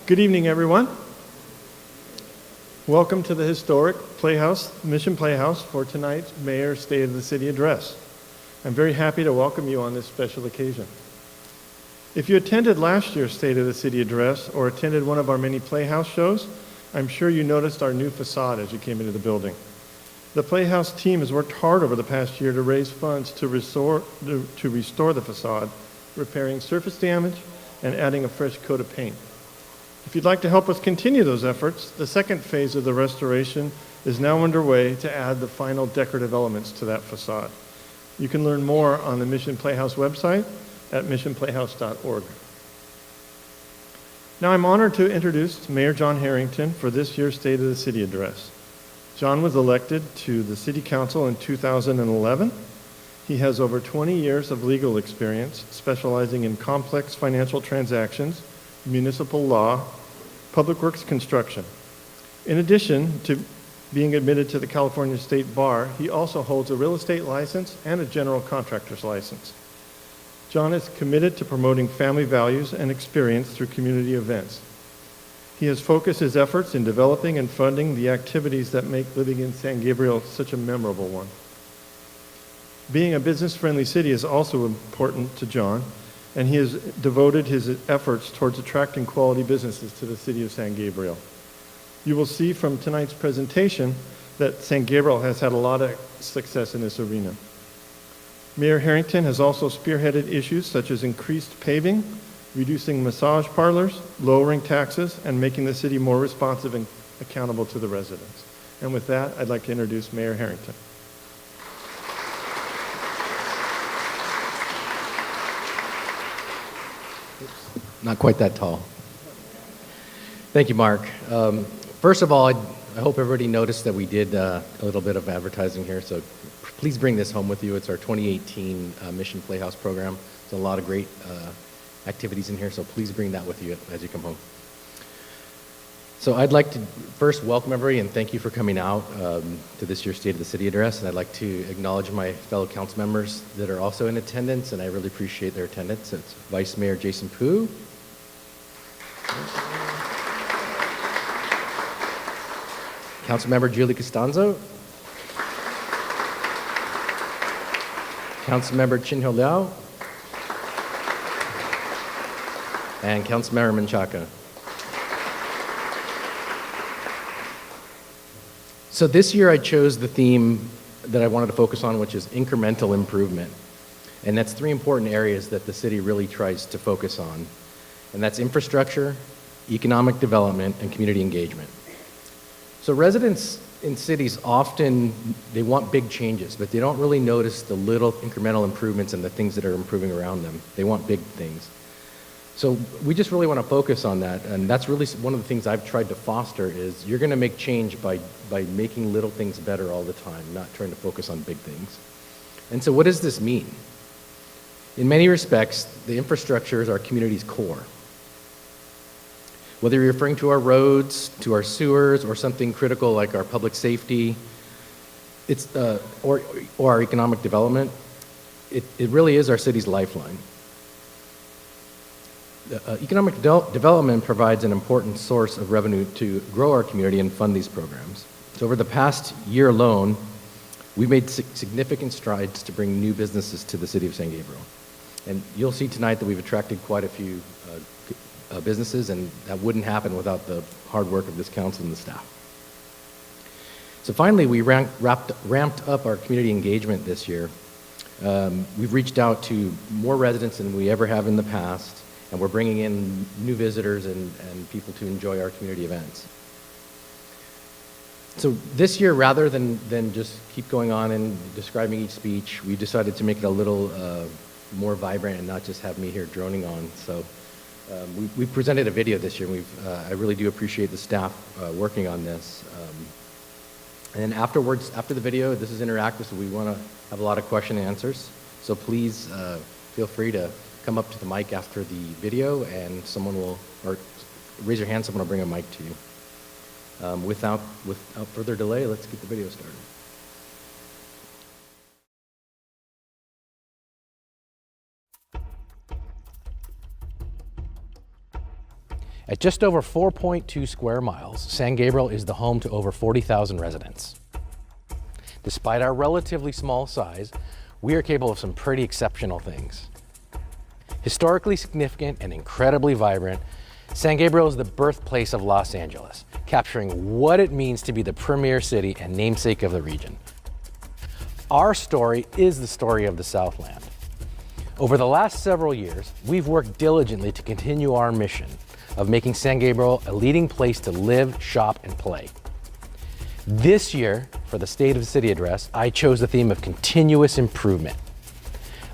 Good evening, everyone. Welcome to the historic Mission Playhouse for tonight's Mayor's State of the City Address. I'm very happy to welcome you on this special occasion. If you attended last year's State of the City Address or attended one of our many Playhouse shows, I'm sure you noticed our new facade as you came into the building. The Playhouse team has worked hard over the past year to raise funds to restore the facade, repairing surface damage and adding a fresh coat of paint. If you'd like to help us continue those efforts, the second phase of the restoration is now underway to add the final decorative elements to that facade. You can learn more on the Mission Playhouse website at missionplayhouse.org. Now I'm honored to introduce Mayor John Harrington for this year's State of the City Address. John was elected to the City Council in 2011. He has over 20 years of legal experience, specializing in complex financial transactions, municipal law, public works construction. In addition to being admitted to the California State Bar, he also holds a real estate license and a general contractor's license. John is committed to promoting family values and experience through community events. He has focused his efforts in developing and funding the activities that make living in San Gabriel such a memorable one. Being a business-friendly city is also important to John, and he has devoted his efforts towards attracting quality businesses to the city of San Gabriel. You will see from tonight's presentation that San Gabriel has had a lot of success in this arena. Mayor Harrington has also spearheaded issues such as increased paving, reducing massage parlors, lowering taxes, and making the city more responsive and accountable to the residents. And with that, I'd like to introduce Mayor Harrington. Not quite that tall. Thank you, Mark. First of all, I hope everybody noticed that we did a little bit of advertising here, so please bring this home with you. It's our 2018 Mission Playhouse program. There's a lot of great activities in here, so please bring that with you as you come home. So I'd like to first welcome everybody and thank you for coming out to this year's State of the City Address. And I'd like to acknowledge my fellow council members that are also in attendance, and I really appreciate their attendance. It's Vice Mayor Jason Poo, Councilmember Julie Costanzo, Councilmember Chin-Ho Liao, and Councilmember Menchaca. So this year I chose the theme that I wanted to focus on, which is incremental improvement. And that's three important areas that the city really tries to focus on. And that's infrastructure, economic development, and community engagement. So residents in cities often, they want big changes, but they don't really notice the little incremental improvements and the things that are improving around them. They want big things. So we just really want to focus on that, and that's really one of the things I've tried to foster is you're going to make change by making little things better all the time, not trying to focus on big things. And so what does this mean? In many respects, the infrastructure is our community's core. Whether you're referring to our roads, to our sewers, or something critical like our public safety, or our economic development, it really is our city's lifeline. Economic development provides an important source of revenue to grow our community and fund these programs. So over the past year alone, we've made significant strides to bring new businesses to the city of San Gabriel. And you'll see tonight that we've attracted quite a few businesses, and that wouldn't happen without the hard work of this council and the staff. So finally, we ramped up our community engagement this year. We've reached out to more residents than we ever have in the past, and we're bringing in new visitors and people to enjoy our community events. So this year, rather than just keep going on and describing each speech, we decided to make it a little more vibrant and not just have me here droning on. So we presented a video this year, and I really do appreciate the staff working on this. And then afterwards, after the video, this is interactive, so we want to have a lot of question and answers. So please feel free to come up to the mic after the video, and someone will, or raise your hand, someone will bring a mic to you. Without further delay, let's get the video started. At just over 4.2 square miles, San Gabriel is the home to over 40,000 residents. Despite our relatively small size, we are capable of some pretty exceptional things. Historically significant and incredibly vibrant, San Gabriel is the birthplace of Los Angeles, capturing what it means to be the premier city and namesake of the region. Our story is the story of the Southland. Over the last several years, we've worked diligently to continue our mission of making San Gabriel a leading place to live, shop, and play. This year, for the State of the City Address, I chose the theme of continuous improvement.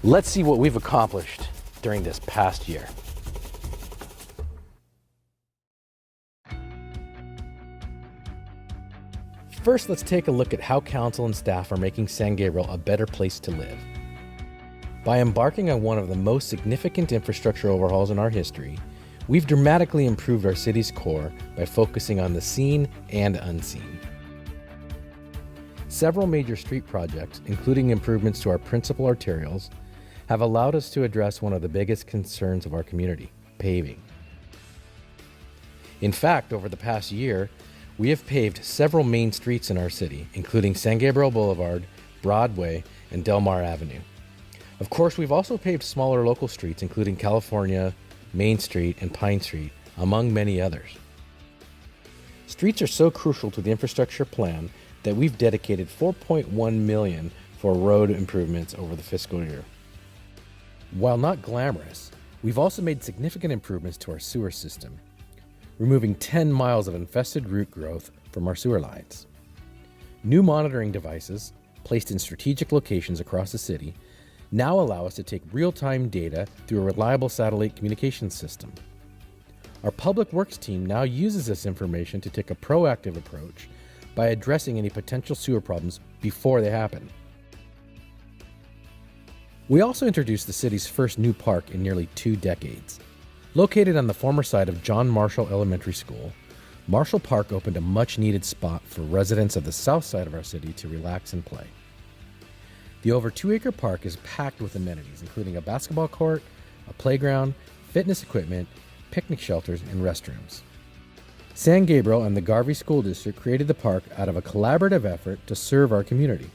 Let's see what we've accomplished during this past year. First, let's take a look at how council and staff are making San Gabriel a better place to live. By embarking on one of the most significant infrastructure overhauls in our history, we've dramatically improved our city's core by focusing on the seen and unseen. Several major street projects, including improvements to our principal arterials, have allowed us to address one of the biggest concerns of our community, paving. In fact, over the past year, we have paved several main streets in our city, including San Gabriel Boulevard, Broadway, and Del Mar Avenue. Of course, we've also paved smaller local streets, including California, Main Street, and Pine Street, among many others. Streets are so crucial to the infrastructure plan that we've dedicated $4.1 million for road improvements over the fiscal year. While not glamorous, we've also made significant improvements to our sewer system, removing 10 miles of infested root growth from our sewer lines. New monitoring devices, placed in strategic locations across the city, now allow us to take real-time data through a reliable satellite communications system. Our public works team now uses this information to take a proactive approach by addressing any potential sewer problems before they happen. We also introduced the city's first new park in nearly 2 decades. Located on the former site of John Marshall Elementary School, Marshall Park opened a much-needed spot for residents of the south side of our city to relax and play. The over 2-acre park is packed with amenities, including a basketball court, a playground, fitness equipment, picnic shelters, and restrooms. San Gabriel and the Garvey School District created the park out of a collaborative effort to serve our community.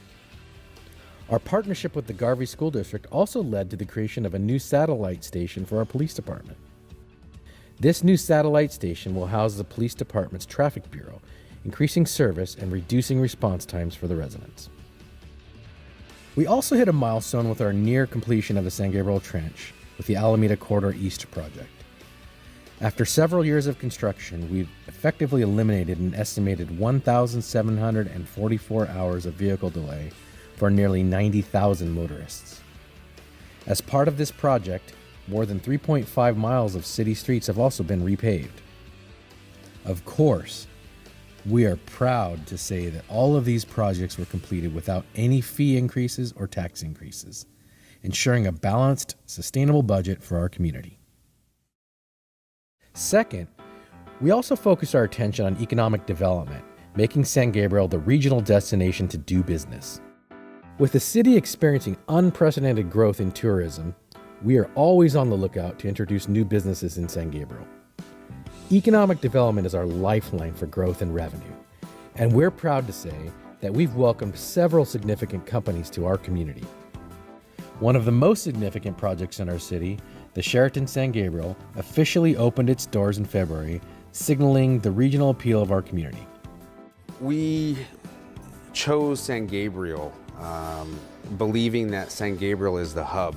Our partnership with the Garvey School District also led to the creation of a new satellite station for our police department. This new satellite station will house the police department's traffic bureau, increasing service and reducing response times for the residents. We also hit a milestone with our near completion of the San Gabriel Trench with the Alameda Corridor East project. After several years of construction, we've effectively eliminated an estimated 1,744 hours of vehicle delay for nearly 90,000 motorists. As part of this project, more than 3.5 miles of city streets have also been repaved. Of course, we are proud to say that all of these projects were completed without any fee increases or tax increases, ensuring a balanced, sustainable budget for our community. Second, we also focused our attention on economic development, making San Gabriel the regional destination to do business. With the city experiencing unprecedented growth in tourism, we are always on the lookout to introduce new businesses in San Gabriel. Economic development is our lifeline for growth and revenue, and we're proud to say that we've welcomed several significant companies to our community. One of the most significant projects in our city, the Sheraton San Gabriel, officially opened its doors in February, signaling the regional appeal of our community. We chose San Gabriel believing that San Gabriel is the hub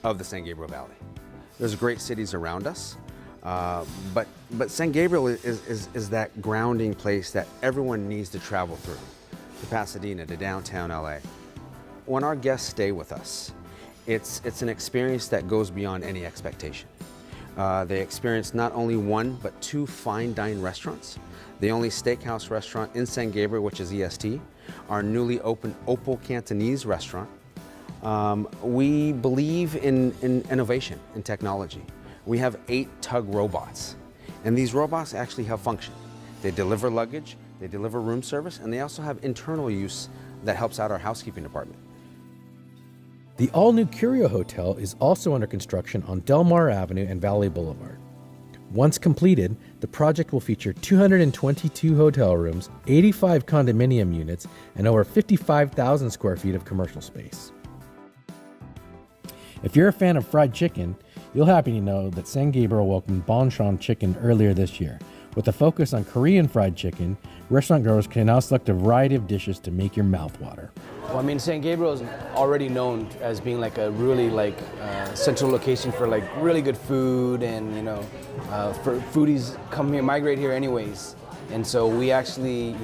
of the San Gabriel Valley. There's great cities around us, but San Gabriel is that grounding place that everyone needs to travel through, to Pasadena, to downtown LA. When our guests stay with us, it's an experience that goes beyond any expectation. They experience not only 1, but 2 fine dine restaurants, the only steakhouse restaurant in San Gabriel, which is EST, our newly opened Opal Cantonese restaurant. We believe in innovation, in technology. We have 8 tug robots, and these robots actually have function. They deliver luggage, they deliver room service, and they also have internal use that helps out our housekeeping department. The all-new Curio Hotel is also under construction on Del Mar Avenue and Valley Boulevard. Once completed, The project will feature 222 hotel rooms, 85 condominium units, and over 55,000 square feet of commercial space. If you're a fan of fried chicken, you'll happy to know that San Gabriel welcomed Bonchon Chicken earlier this year. With a focus on Korean fried chicken, restaurant goers can now select a variety of dishes to make your mouth water. Well, I mean, San Gabriel is already known as being like a really central location for like really good food, and for foodies come here, migrate here anyways. And so we actually,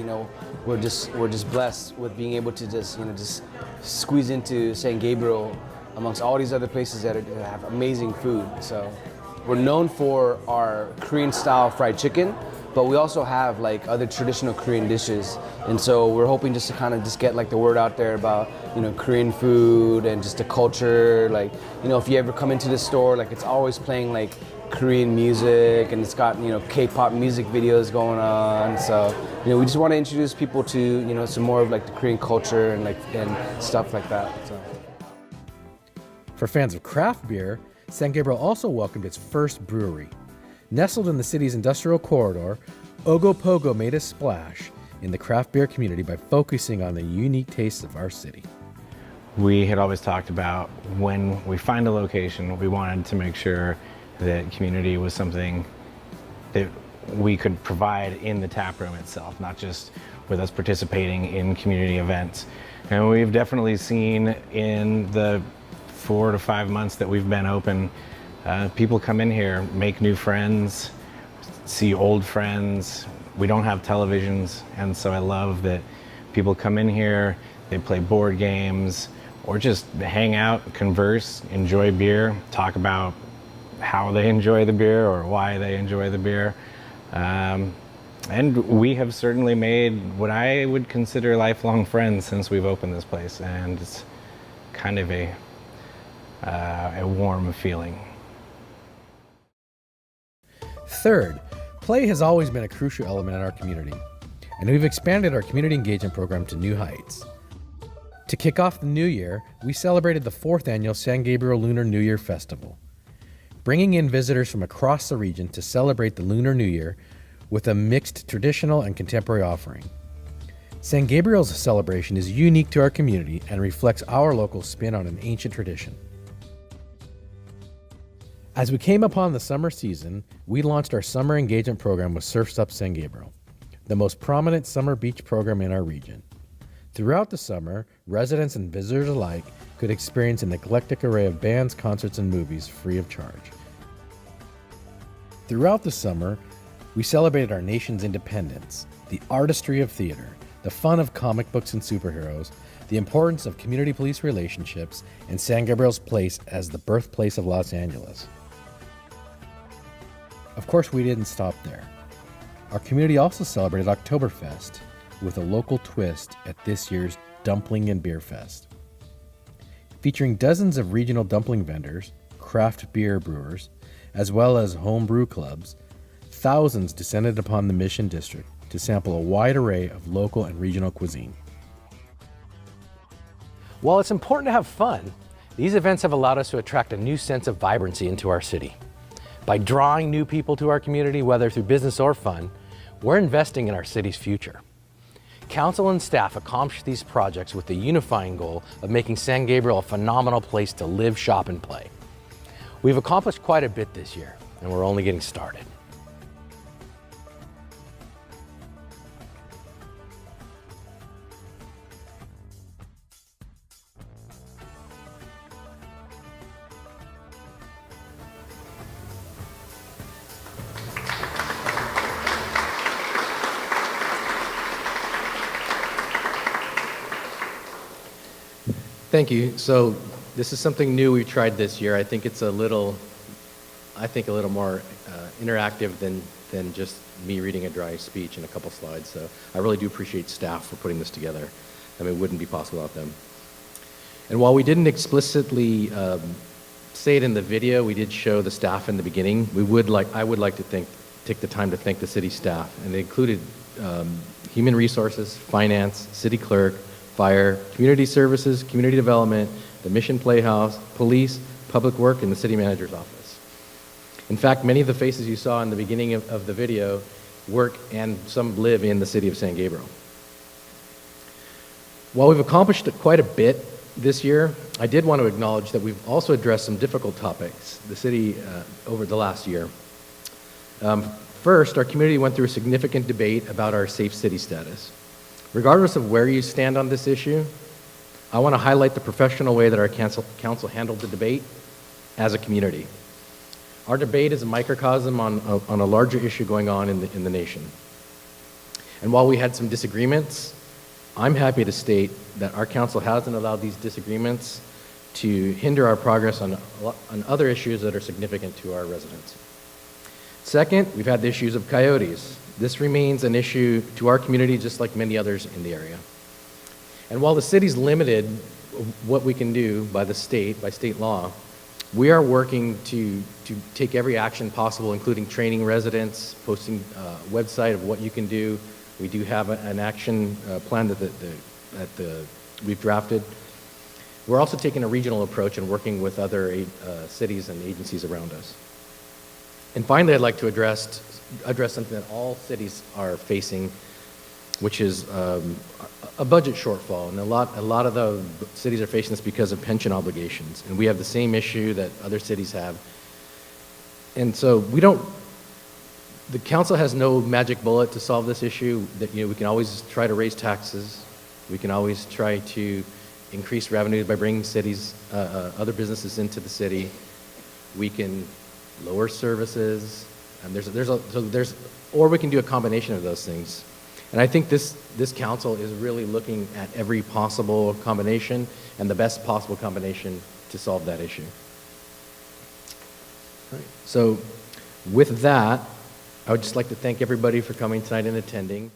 we're just blessed with being able to just squeeze into San Gabriel amongst all these other places that have amazing food. So we're known for our Korean style fried chicken, but we also have like other traditional Korean dishes. And so we're hoping just to kind of just get like the word out there about, Korean food and just the culture. Like, if you ever come into the store, like it's always playing like Korean music, and it's got, K-pop music videos going on. So, we just want to introduce people to, some more of like the Korean culture and stuff like that. So. For fans of craft beer, San Gabriel also welcomed its first brewery. Nestled in the city's industrial corridor, Ogopogo made a splash in the craft beer community by focusing on the unique tastes of our city. We had always talked about when we find a location, we wanted to make sure that community was something that we could provide in the tap room itself, not just with us participating in community events. And we've definitely seen in the 4 to 5 months that we've been open, people come in here, make new friends, see old friends. We don't have televisions, and so I love that people come in here, they play board games, or just hang out, converse, enjoy beer, talk about how they enjoy the beer or why they enjoy the beer. And we have certainly made what I would consider lifelong friends since we've opened this place, and it's kind of a warm feeling. Third, play has always been a crucial element in our community, and we've expanded our community engagement program to new heights. To kick off the new year, we celebrated the 4th annual San Gabriel Lunar New Year Festival, bringing in visitors from across the region to celebrate the Lunar New Year with a mixed traditional and contemporary offering. San Gabriel's celebration is unique to our community and reflects our local spin on an ancient tradition. As we came upon the summer season, we launched our summer engagement program with Surf's Up San Gabriel, the most prominent summer beach program in our region. Throughout the summer, residents and visitors alike could experience an eclectic array of bands, concerts, and movies free of charge. Throughout the summer, we celebrated our nation's independence, the artistry of theater, the fun of comic books and superheroes, the importance of community police relationships, and San Gabriel's place as the birthplace of Los Angeles. Of course, we didn't stop there. Our community also celebrated Oktoberfest with a local twist at this year's Dumpling and Beer Fest. Featuring dozens of regional dumpling vendors, craft beer brewers, as well as home brew clubs, thousands descended upon the Mission District to sample a wide array of local and regional cuisine. While it's important to have fun, these events have allowed us to attract a new sense of vibrancy into our city. By drawing new people to our community, whether through business or fun, we're investing in our city's future. Council and staff accomplished these projects with the unifying goal of making San Gabriel a phenomenal place to live, shop, and play. We've accomplished quite a bit this year, and we're only getting started. Thank you. So this is something new we've tried this year. I think it's a little more interactive than just me reading a dry speech in a couple slides. So I really do appreciate staff for putting this together. I mean, it wouldn't be possible without them. And while we didn't explicitly say it in the video, we did show the staff in the beginning. I would like to take the time to thank the city staff, and they included human resources, finance, city clerk, fire, community services, community development, the Mission Playhouse, police, public work, and the city manager's office. In fact, many of the faces you saw in the beginning of the video work and some live in the city of San Gabriel. While we've accomplished quite a bit this year, I did want to acknowledge that we've also addressed some difficult topics, the city, over the last year. First, our community went through a significant debate about our safe city status. Regardless of where you stand on this issue, I want to highlight the professional way that our council handled the debate as a community. Our debate is a microcosm on a larger issue going on in the nation. And while we had some disagreements, I'm happy to state that our council hasn't allowed these disagreements to hinder our progress on other issues that are significant to our residents. Second, we've had the issues of coyotes. This remains an issue to our community just like many others in the area. And while the city's limited what we can do by state law, we are working to take every action possible, including training residents, posting a website of what you can do. We do have an action plan that we've drafted. We're also taking a regional approach and working with other cities and agencies around us. And finally, I'd like to address something that all cities are facing, which is a budget shortfall. And a lot of the cities are facing this because of pension obligations. And we have the same issue that other cities have. And so the council has no magic bullet to solve this issue. That, we can always try to raise taxes. We can always try to increase revenue by bringing other businesses into the city. We can lower services, and or we can do a combination of those things. And I think this council is really looking at every possible combination and the best possible combination to solve that issue. All right. So with that, I would just like to thank everybody for coming tonight and attending.